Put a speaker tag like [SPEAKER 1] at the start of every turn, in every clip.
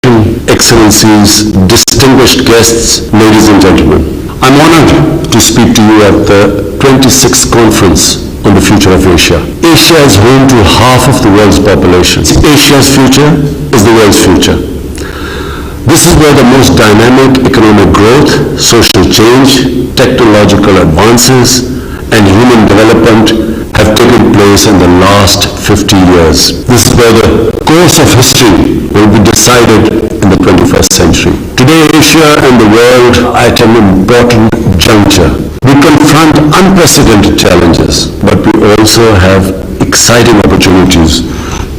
[SPEAKER 1] Excellencies, distinguished guests, ladies and gentlemen. I'm honored to speak to you at the 26th Conference on the Future of Asia. Asia is home to half of the world's population. Asia's future is the world's future. This is where the most dynamic economic growth, social change, technological advances, and human development have taken place in the last 50 years. This is where the course of history will be decided in the 21st century. Today, Asia and the world are at an important juncture. We confront unprecedented challenges, but we also have exciting opportunities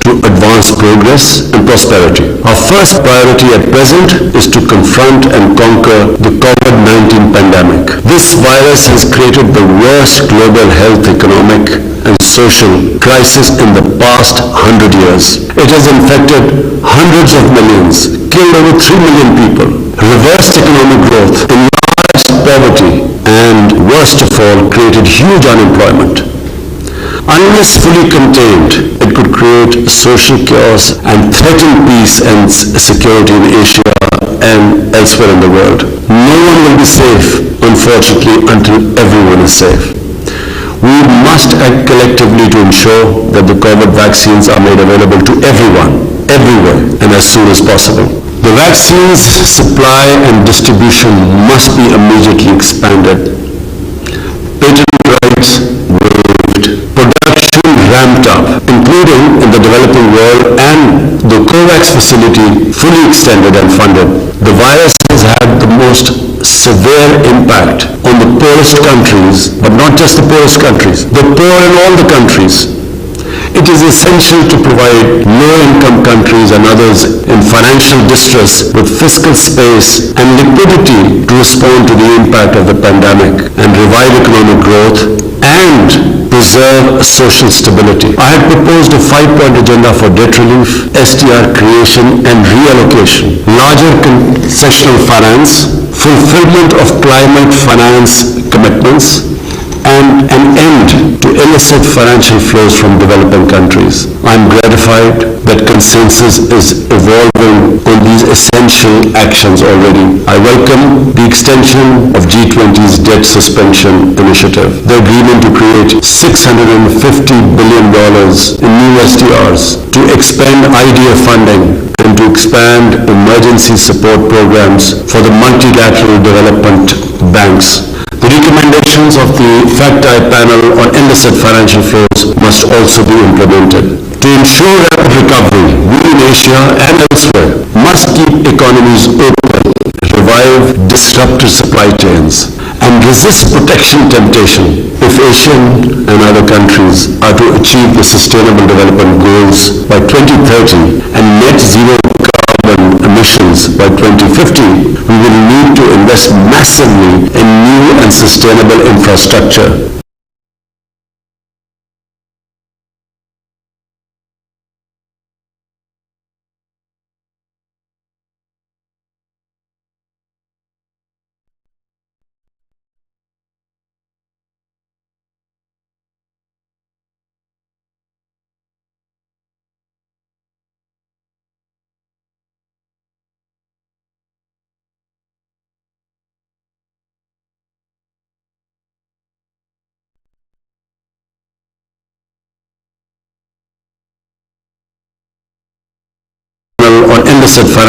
[SPEAKER 1] to advance progress and prosperity. Our first priority at present is to confront and conquer the COVID-19 pandemic. This virus has created the worst global health, economic, and social crisis in the past 100 years. It has infected hundreds of millions, killed over 3 million people, reversed economic growth, enlarged poverty, and worst of all, created huge unemployment. Unless fully contained, it could create social chaos and threaten peace and security in Asia and elsewhere in the world. No one will be safe, unfortunately, until everyone is safe. We must act collectively to ensure that the COVID vaccines are made available to everyone, everywhere, and as soon as possible. The vaccines supply and distribution must be immediately expanded. Patent rights waived. Production ramped up, including in the developing world, and the COVAX facility fully extended and funded. The virus has had the most severe impact on the poorest countries, but not just the poorest countries, the poor in all the countries. It is essential to provide low-income countries and others in financial distress with fiscal space and liquidity to respond to the impact of the pandemic and revive economic growth and preserve social stability. I had proposed a 5-point agenda for debt relief, SDR creation and reallocation, larger concessional finance, fulfillment of climate finance commitments, and an end to illicit financial flows from developing countries. I'm gratified that consensus is evolving on these essential actions already. I welcome the extension of G20's debt suspension initiative, the agreement to create $650 billion in new SDRs, to expand IDF funding, and to expand emergency support programs for the multilateral development banks. The recommendations of the FACT-I panel on illicit financial flows must also be implemented. To ensure rapid recovery, we in Asia and elsewhere must keep economies open, revive disrupted supply chains, and resist protection temptation if Asian and other countries are to achieve the Sustainable Development Goals by 2030 and net zero carbon emissions by 2050, we will need to invest massively in new and sustainable infrastructure. On illicit financial